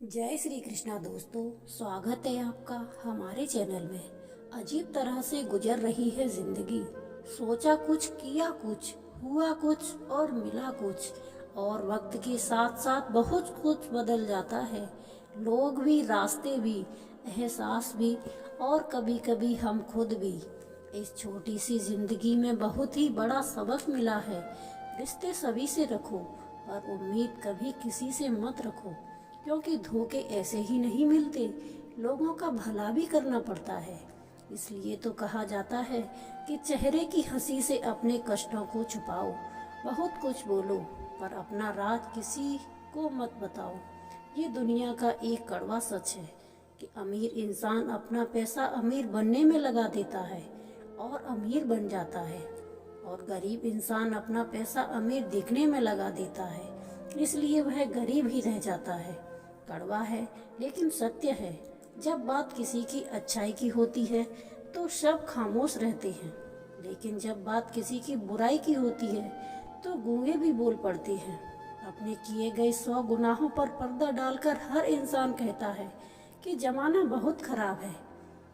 जय श्री कृष्णा दोस्तों, स्वागत है आपका हमारे चैनल में। अजीब तरह से गुजर रही है जिंदगी। सोचा कुछ, किया कुछ, हुआ कुछ और मिला कुछ। और वक्त के साथ साथ बहुत कुछ बदल जाता है। लोग भी, रास्ते भी, एहसास भी और कभी कभी हम खुद भी। इस छोटी सी जिंदगी में बहुत ही बड़ा सबक मिला है। रिश्ते सभी से रखो, पर उम्मीद कभी किसी से मत रखो, क्योंकि धोखे ऐसे ही नहीं मिलते। लोगों का भला भी करना पड़ता है। इसलिए तो कहा जाता है कि चेहरे की हंसी से अपने कष्टों को छुपाओ। बहुत कुछ बोलो, पर अपना राज किसी को मत बताओ। ये दुनिया का एक कड़वा सच है कि अमीर इंसान अपना पैसा अमीर बनने में लगा देता है और अमीर बन जाता है, और गरीब इंसान अपना पैसा अमीर दिखने में लगा देता है, इसलिए वह गरीब ही रह जाता है। कड़वा है लेकिन सत्य है। जब बात किसी की अच्छाई की होती है तो सब खामोश रहते हैं, लेकिन जब बात किसी की बुराई की होती है तो गूंगे भी बोल पड़ते हैं। अपने किए गए 100 गुनाहों पर पर्दा डालकर हर इंसान कहता है कि जमाना बहुत खराब है।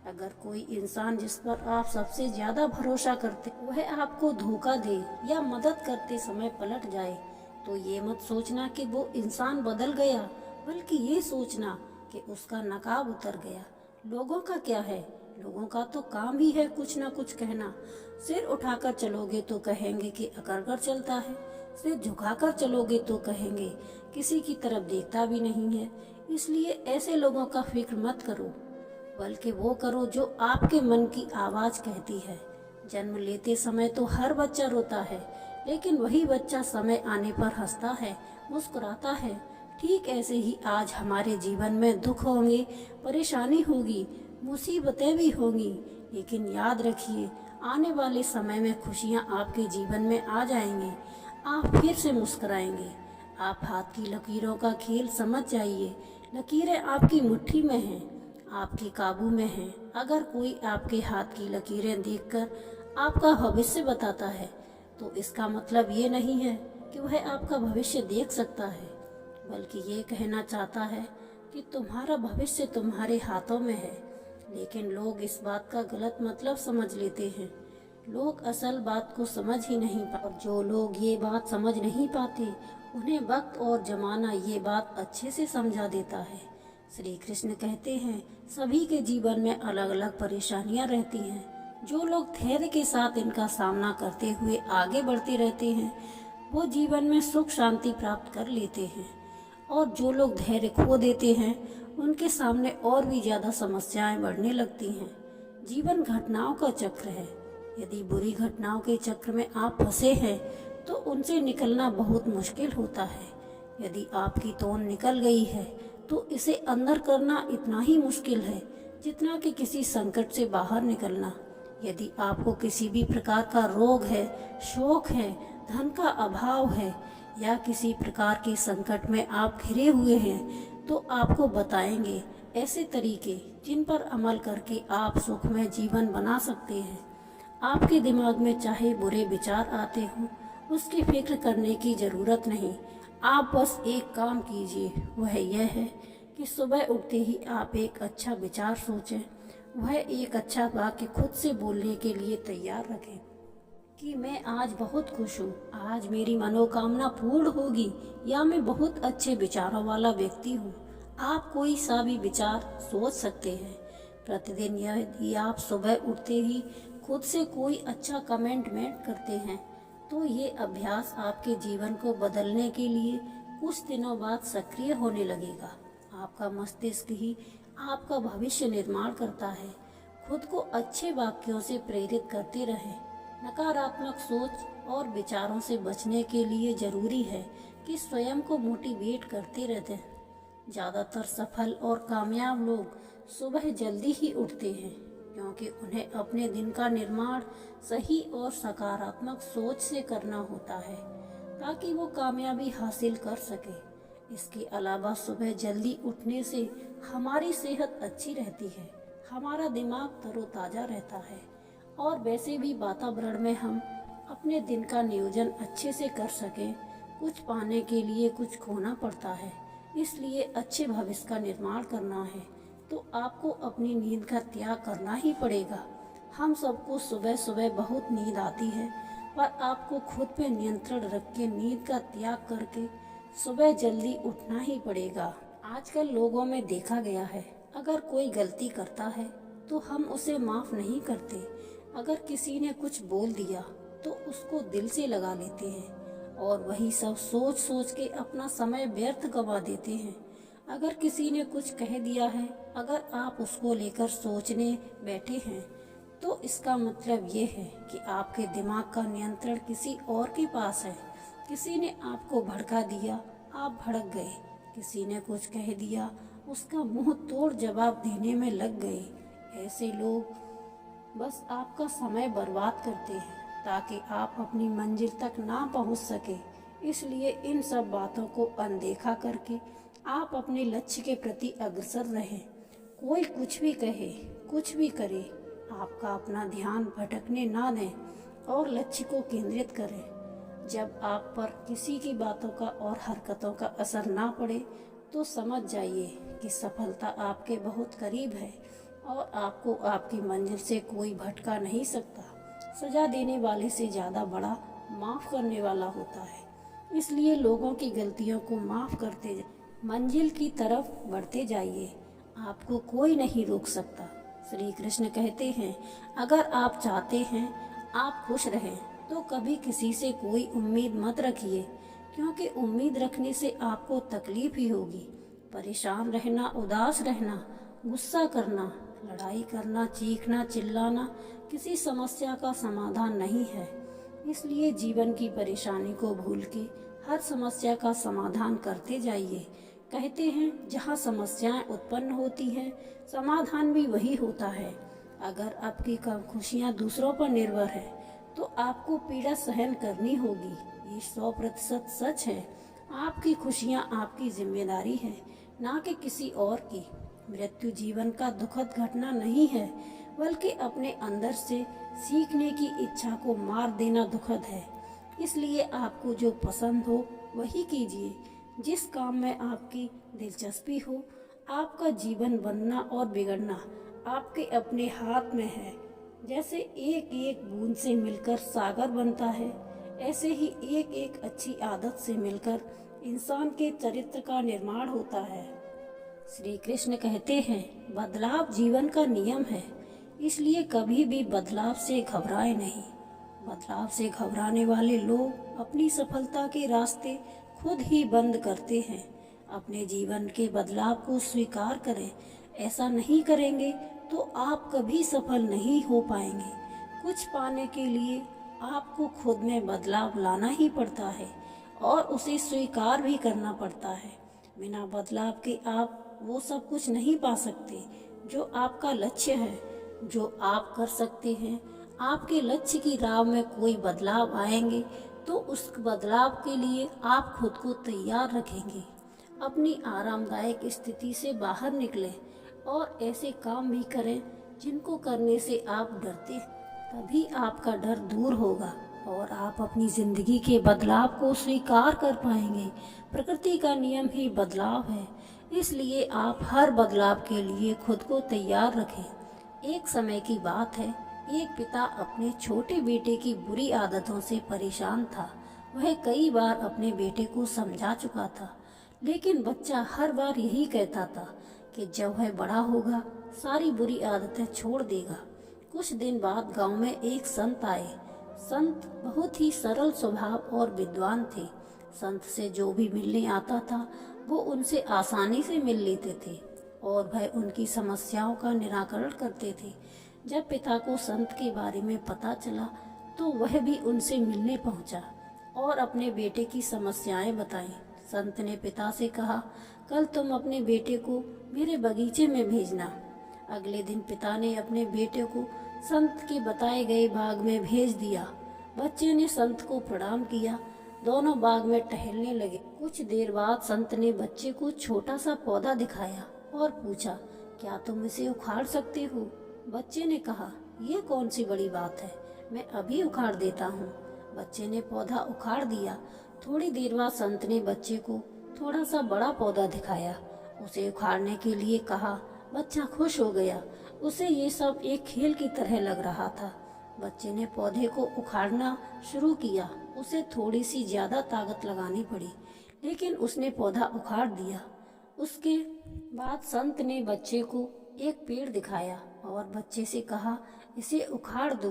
अगर कोई इंसान जिस पर आप सबसे ज्यादा भरोसा करते वह आपको धोखा दे या मदद करते समय पलट जाए, तो ये मत सोचना कि वो इंसान बदल गया, बल्कि ये सोचना कि उसका नकाब उतर गया। लोगों का क्या है, लोगों का तो काम ही है कुछ ना कुछ कहना। सिर उठाकर चलोगे तो कहेंगे कि अकड़कर चलता है, सिर झुकाकर चलोगे तो कहेंगे किसी की तरफ देखता भी नहीं है। इसलिए ऐसे लोगों का फिक्र मत करो, बल्कि वो करो जो आपके मन की आवाज कहती है। जन्म लेते समय तो हर बच्चा रोता है, लेकिन वही बच्चा समय आने पर हंसता है, मुस्कुराता है। ठीक ऐसे ही आज हमारे जीवन में दुख होंगे, परेशानी होगी, मुसीबतें भी होंगी, लेकिन याद रखिए आने वाले समय में खुशियां आपके जीवन में आ जाएंगी। आप फिर से मुस्कुराएंगे। आप हाथ की लकीरों का खेल समझ जाइए। लकीरें आपकी मुट्ठी में हैं, आपके काबू में हैं। अगर कोई आपके हाथ की लकीरें देखकर आपका भविष्य बताता है, तो इसका मतलब ये नहीं है कि वह आपका भविष्य देख सकता है, बल्कि ये कहना चाहता है कि तुम्हारा भविष्य तुम्हारे हाथों में है। लेकिन लोग इस बात का गलत मतलब समझ लेते हैं। लोग असल बात को समझ ही नहीं पाते, और जो लोग ये बात समझ नहीं पाते उन्हें वक्त और जमाना ये बात अच्छे से समझा देता है। श्री कृष्ण कहते हैं, सभी के जीवन में अलग अलग परेशानियां रहती हैं। जो लोग धैर्य के साथ इनका सामना करते हुए आगे बढ़ते रहते हैं, वो जीवन में सुख शांति प्राप्त कर लेते हैं। और जो लोग धैर्य खो देते हैं, उनके सामने और भी ज्यादा समस्याएं बढ़ने लगती हैं। जीवन घटनाओं का चक्र है। यदि बुरी घटनाओं के चक्र में आप फंसे हैं, तो उनसे निकलना बहुत मुश्किल होता है। यदि आपकी तोन निकल गई है, तो इसे अंदर करना इतना ही मुश्किल है जितना कि किसी संकट से बाहर निकलना। यदि आपको किसी भी प्रकार का रोग है, शोक है, धन का अभाव है, या किसी प्रकार के संकट में आप घिरे हुए हैं, तो आपको बताएंगे ऐसे तरीके जिन पर अमल करके आप सुखमय जीवन बना सकते हैं। आपके दिमाग में चाहे बुरे विचार आते हों, उसकी फिक्र करने की जरूरत नहीं। आप बस एक काम कीजिए, वह यह है कि सुबह उठते ही आप एक अच्छा विचार सोचें। वह एक अच्छा वाक्य खुद से बोलने के लिए तैयार रखें कि मैं आज बहुत खुश हूँ, आज मेरी मनोकामना पूर्ण होगी, या मैं बहुत अच्छे विचारों वाला व्यक्ति हूँ। आप कोई सा भी विचार सोच सकते हैं। प्रतिदिन यदि आप सुबह उठते ही खुद से कोई अच्छा कमेंट मेक करते हैं, तो ये अभ्यास आपके जीवन को बदलने के लिए कुछ दिनों बाद सक्रिय होने लगेगा। आपका मस्तिष्क ही आपका भविष्य निर्माण करता है। खुद को अच्छे वाक्यों से प्रेरित करते रहें। नकारात्मक सोच और विचारों से बचने के लिए जरूरी है कि स्वयं को मोटिवेट करते रहते हैं। ज़्यादातर सफल और कामयाब लोग सुबह जल्दी ही उठते हैं, क्योंकि उन्हें अपने दिन का निर्माण सही और सकारात्मक सोच से करना होता है, ताकि वो कामयाबी हासिल कर सके। इसके अलावा सुबह जल्दी उठने से हमारी सेहत अच्छी रहती है, हमारा दिमाग तरोताज़ा रहता है, और वैसे भी वातावरण में हम अपने दिन का नियोजन अच्छे से कर सकें। कुछ पाने के लिए कुछ खोना पड़ता है, इसलिए अच्छे भविष्य का निर्माण करना है तो आपको अपनी नींद का त्याग करना ही पड़ेगा। हम सबको सुबह सुबह बहुत नींद आती है, पर आपको खुद पे नियंत्रण रख के नींद का त्याग करके सुबह जल्दी उठना ही पड़ेगा। आजकल लोगों में देखा गया है, अगर कोई गलती करता है तो हम उसे माफ नहीं करते। अगर किसी ने कुछ बोल दिया तो उसको दिल से लगा लेते हैं और वही सब सोच सोच के अपना समय व्यर्थ गवा देते हैं। अगर किसी ने कुछ कह दिया है, अगर आप उसको लेकर सोचने बैठे हैं तो इसका मतलब ये है कि आपके दिमाग का नियंत्रण किसी और के पास है। किसी ने आपको भड़का दिया, आप भड़क गए। किसी ने कुछ कह दिया, उसका मुंह तोड़ जवाब देने में लग गए। ऐसे लोग बस आपका समय बर्बाद करते हैं ताकि आप अपनी मंजिल तक ना पहुंच सके। इसलिए इन सब बातों को अनदेखा करके आप अपने लक्ष्य के प्रति अग्रसर रहें। कोई कुछ भी कहे, कुछ भी करे, आपका अपना ध्यान भटकने ना दें और लक्ष्य को केंद्रित करें। जब आप पर किसी की बातों का और हरकतों का असर ना पड़े तो समझ जाइए कि सफलता आपके बहुत करीब है और आपको आपकी मंजिल से कोई भटका नहीं सकता। सजा देने वाले से ज़्यादा बड़ा माफ़ करने वाला होता है। इसलिए लोगों की गलतियों को माफ़ करते मंजिल की तरफ बढ़ते जाइए। आपको कोई नहीं रोक सकता। श्री कृष्ण कहते हैं, अगर आप चाहते हैं आप खुश रहें तो कभी किसी से कोई उम्मीद मत रखिए, क्योंकि उम्मीद रखने से आपको तकलीफ ही होगी। परेशान रहना, उदास रहना, गुस्सा करना, लड़ाई करना, चीखना, चिल्लाना किसी समस्या का समाधान नहीं है। इसलिए जीवन की परेशानी को भूल के हर समस्या का समाधान करते जाइए। कहते हैं, जहाँ समस्याएं उत्पन्न होती हैं, समाधान भी वही होता है। अगर आपकी खुशियाँ दूसरों पर निर्भर है तो आपको पीड़ा सहन करनी होगी। ये 100% सच है। आपकी खुशियाँ आपकी जिम्मेदारी है, ना कि किसी और की। मृत्यु जीवन का दुखद घटना नहीं है, बल्कि अपने अंदर से सीखने की इच्छा को मार देना दुखद है। इसलिए आपको जो पसंद हो वही कीजिए। जिस काम में आपकी दिलचस्पी हो। आपका जीवन बनना और बिगड़ना आपके अपने हाथ में है। जैसे एक एक बूंद से मिलकर सागर बनता है, ऐसे ही एक एक अच्छी आदत से मिलकर इंसान के चरित्र का निर्माण होता है। श्री कृष्ण कहते हैं, बदलाव जीवन का नियम है, इसलिए कभी भी बदलाव से घबराए नहीं। बदलाव से घबराने वाले लोग अपनी सफलता के रास्ते खुद ही बंद करते हैं। अपने जीवन के बदलाव को स्वीकार करें। ऐसा नहीं करेंगे तो आप कभी सफल नहीं हो पाएंगे। कुछ पाने के लिए आपको खुद में बदलाव लाना ही पड़ता है और उसे स्वीकार भी करना पड़ता है। बिना बदलाव के आप वो सब कुछ नहीं पा सकते जो आपका लक्ष्य है, जो आप कर सकते हैं। आपके लक्ष्य की राह में कोई बदलाव आएंगे तो उस बदलाव के लिए आप खुद को तैयार रखेंगे। अपनी आरामदायक स्थिति से बाहर निकलें और ऐसे काम भी करें जिनको करने से आप डरते हैं। तभी आपका डर दूर होगा और आप अपनी जिंदगी के बदलाव को स्वीकार कर पाएंगे। प्रकृति का नियम ही बदलाव है, इसलिए आप हर बदलाव के लिए खुद को तैयार रखें। एक समय की बात है, एक पिता अपने छोटे बेटे की बुरी आदतों से परेशान था। वह कई बार अपने बेटे को समझा चुका था, लेकिन बच्चा हर बार यही कहता था कि जब वह बड़ा होगा सारी बुरी आदतें छोड़ देगा। कुछ दिन बाद गांव में एक संत आए। संत बहुत ही सरल स्वभाव और विद्वान थे। संत से जो भी मिलने आता था वो उनसे आसानी से मिल लेते थे और वह उनकी समस्याओं का निराकरण करते थे। जब पिता को संत के बारे में पता चला तो वह भी उनसे मिलने पहुंचा और अपने बेटे की समस्याएं बताई। संत ने पिता से कहा, कल तुम अपने बेटे को मेरे बगीचे में भेजना। अगले दिन पिता ने अपने बेटे को संत के बताए गए बाग में भेज दिया। बच्चे ने संत को प्रणाम किया। दोनों बाग में टहलने लगे। कुछ देर बाद संत ने बच्चे को छोटा सा पौधा दिखाया और पूछा, क्या तुम इसे उखाड़ सकते हो? बच्चे ने कहा, यह कौन सी बड़ी बात है, मैं अभी उखाड़ देता हूँ। बच्चे ने पौधा उखाड़ दिया। थोड़ी देर बाद संत ने बच्चे को थोड़ा सा बड़ा पौधा दिखाया, उसे उखाड़ने के लिए कहा। बच्चा खुश हो गया, उसे ये सब एक खेल की तरह लग रहा था। बच्चे ने पौधे को उखाड़ना शुरू किया। उसे थोड़ी सी ज्यादा ताकत लगानी पड़ी, लेकिन उसने पौधा उखाड़ दिया। उसके बाद संत ने बच्चे को एक पेड़ दिखाया और बच्चे से कहा, इसे उखाड़ दो।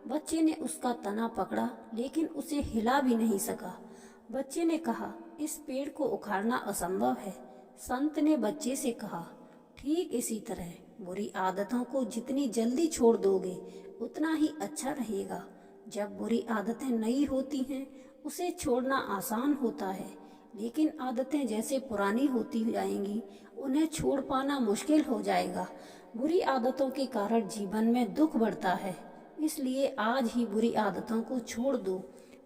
बच्चे ने उसका तना पकड़ा, लेकिन उसे हिला भी नहीं सका। बच्चे ने कहा, इस पेड़ को उखाड़ना असंभव है। संत ने बच्चे से कहा, ठीक इसी तरह बुरी आदतों को जितनी जल्दी छोड़ दोगे उतना ही अच्छा रहेगा। जब बुरी आदतें नई होती हैं उसे छोड़ना आसान होता है, लेकिन आदतें जैसे पुरानी होती जाएंगी उन्हें छोड़ पाना मुश्किल हो जाएगा। बुरी आदतों के कारण जीवन में दुख बढ़ता है, इसलिए आज ही बुरी आदतों को छोड़ दो।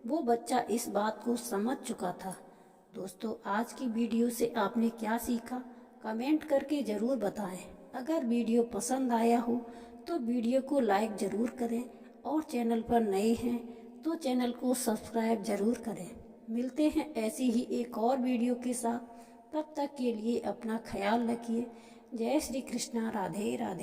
वो बच्चा इस बात को समझ चुका था। दोस्तों, आज की वीडियो से आपने क्या सीखा कमेंट करके ज़रूर बताएं। अगर वीडियो पसंद आया हो तो वीडियो को लाइक ज़रूर करें और चैनल पर नए हैं तो चैनल को सब्सक्राइब ज़रूर करें। मिलते हैं ऐसी ही एक और वीडियो के साथ। तब तक के लिए अपना ख्याल रखिए। जय श्री कृष्णा। राधे राधे।